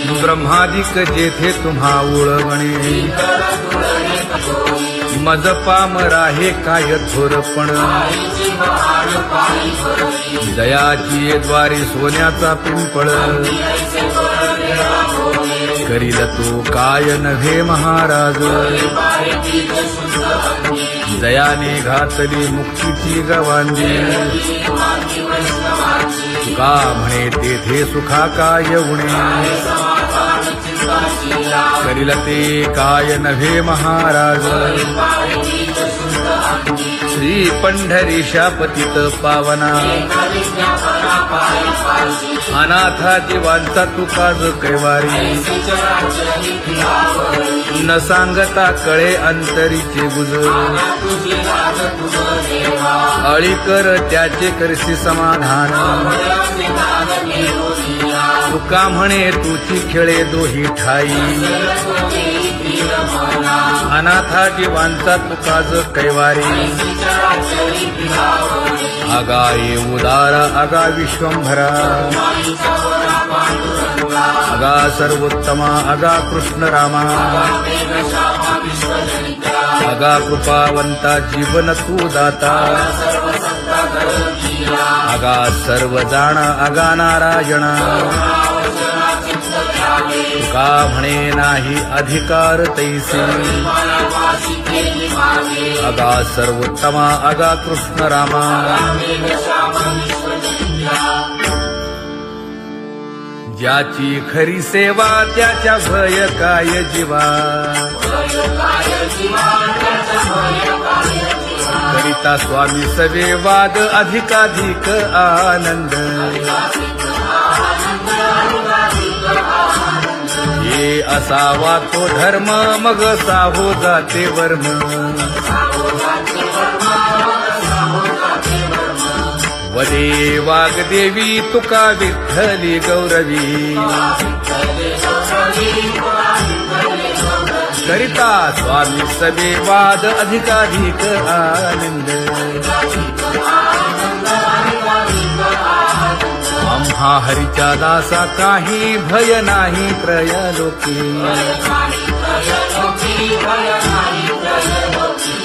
ब्रह्मादिक जेथे तुम्हा उळवणे मज पाम राहे काय थोरपण दयाची द्वारे सोन्याचा पिंपळ करील तो काय नव्हे महाराज दयाने घातली मुक्तीची गवांदी तुका म्हणे तेथे सुखा काय उणे करील ते काय नव्हे महाराज श्री पंढरीशा पतित पावना अनाथा जीवांचा तुकाज कैवारी न सांगता कळे अंतरीचे गुज अळी कर त्याचे करशी समाधान तुका म्हणे तुची खेळे दोही ठाई अनाथा जीवांचा तुकाज कैवारी आगा ये उदारा आगा विश्वंभरा आगा सर्वोत्तमा आगा कृष्ण रामा आगा कृपावंता जीवन तू दाता आगा सर्व जाणा आगा नारायणा तुका म्हणे नाही अधिकार तैसे आगा सर्वोत्तमा आगा कृष्ण रामा ज्याची खरी सेवा त्याच्या भय काय जीवा करिता स्वामी सवे वाद अधिकाधिक आनंद ये असावा तो धर्म मग साहो जाते वर्म वदे वाग्देवी तुका विठ्ठली गौरवी करिता स्वामी सवे वाद अधिकाधिक आनंद आम्हा हरीच्या दासा काही भय नाही त्रयलोकी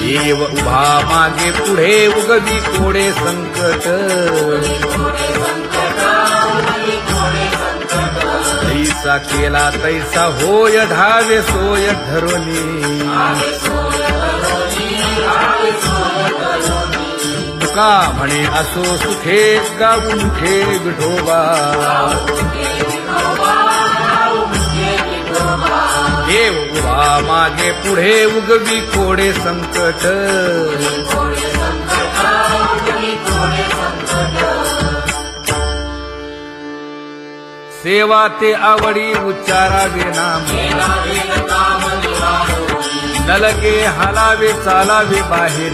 देव उभा मागे पुढे उगवी कोडे संकट तैसा केला तैसा होय धावे सोय धरोनी तुका म्हणे असो सुखे गाऊ मुखे विठोबा देव उभा मागे पुढे उगवी कोडे संकट सेवा ते आवडी उच्चारावे नाम न लगे हालावे चालावे बाहेर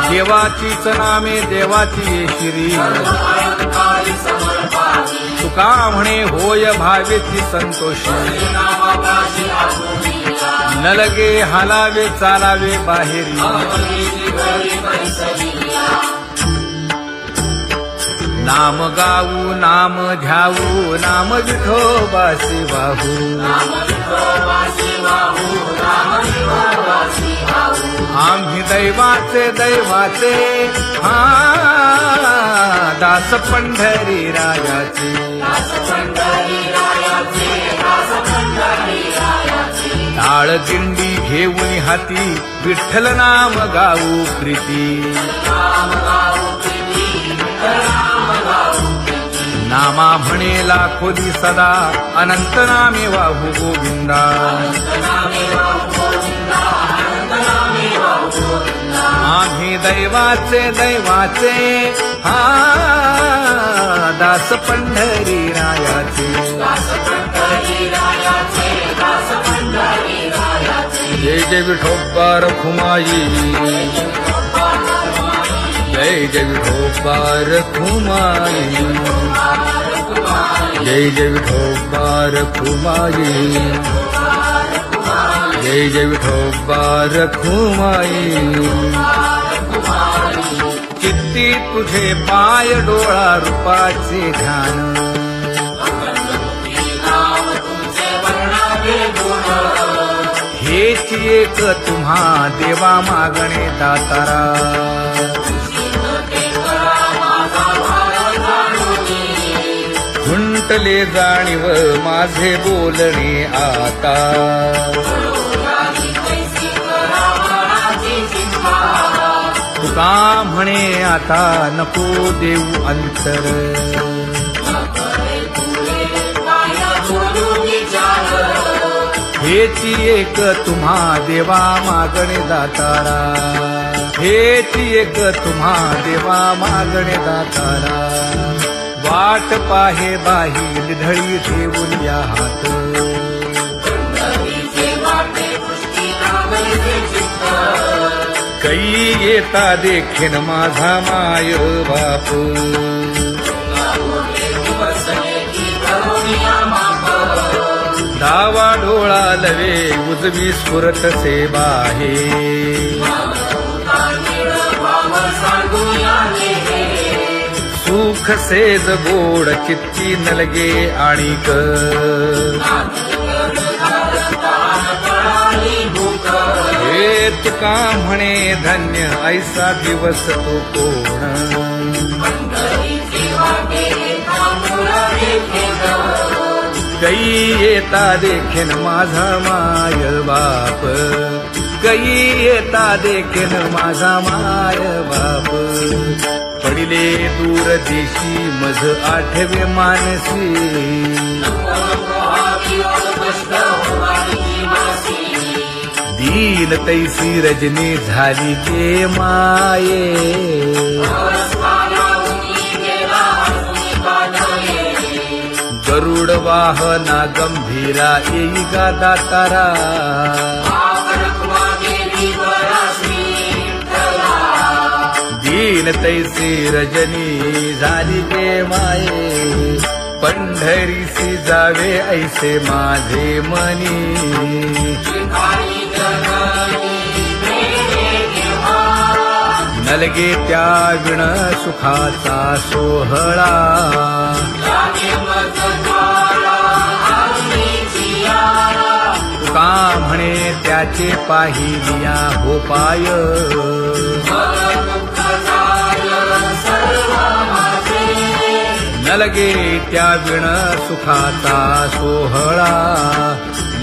देवाचीच नामे देवाची श्री तुका म्हणे होय भावेची संतोषी न लगे हालावे चालावे बाहेरी नाम गाऊ नाम ध्याऊ नाम विठोबासी वाहू आम्ही दैवाचे दैवाचे हा दास पंढरी रायाचे टाळ दिंडी घेऊन हाती विठ्ठल नाम गाऊ प्रीती नामा म्हणे लाखोली सदा अनंत नामे वाहू गोविंदा आम्ही दैवाचे दैवाचे हा दास पंढरी रायाचे जय जय विठोबा रखुमाई जय जय विठोबा रखुमाई जय जय विठोबा रखुमाई जय जय विठोबा रखुमाई चित्ती तुझे पाय डोळा रूपाचे ध्यान हेची एक तुम्हा देवा मागणे दातारा खुंटले जाणीव माझे बोलणे आता तुका म्हणे आता नको देऊ अंतर हेची एक तुम्हा देवा मागणे दातारा हेची एक तुम्हा देवा मागणे दातारा वाट पाहे बाही ढळी ठेवून या हात कै येता देखीन माझा माय बाप डावा डोळा लवे उजवी स्फुरत से बाहे सुख सेज गोड चित्ती नलगे आणिक हे तुका म्हणे धन्य ऐसा दिवस तो कोण कै येता देखीन माझा माय बाप कै येता देखीन माझा माय बाप पडिले दूर देशी मज आठवे मानसी दीन तैसी रजनी झाली गे माये गरुड वाहना गंभीरा येई गा दातारा दीन तैसी रजनी झाली गे माये पंढरीसी जावे ऐसे माझे मनी नलगे त्या विण सुखाचा सोहळा तुका म्हणे त्याचे पाहिलिया हो पाय नलगे त्या विण सुखाचा सोहळा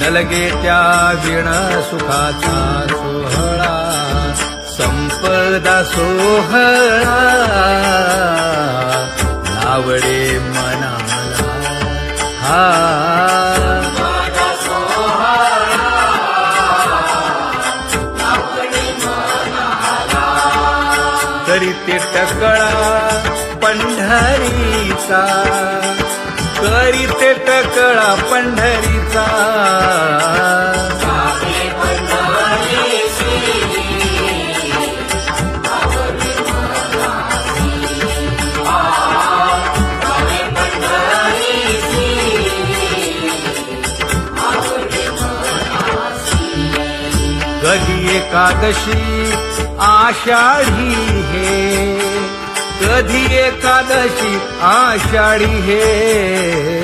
नलगे त्या विण सुखाचा सोहळा संपदा सोहळा नावडे मनाला हा करीते टकळा पंढरीचा करीते टकळा पंढरीचा कधी एकादशी आषाढी हे कधी एकादशी आषाढी हे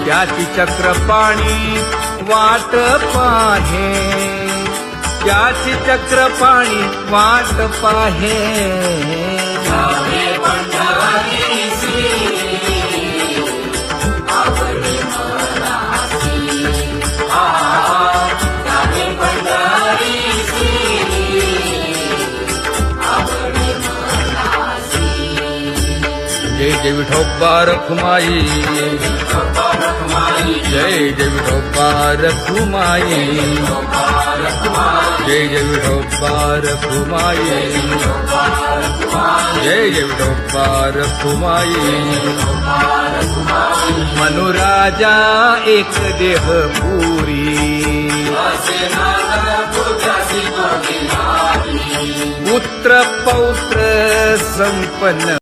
त्याची चक्रपाणी वाट पाहे त्याची चक्रपाणी वाट पाहे जय जय विठोबा रखुमाई जय जय विठोबा रखुमाई जय जय विठोबा रखुमाई जय जय विठोबा रखुमाई मनुराजा एक देह पुरी पुत्र पौत्र संपन्न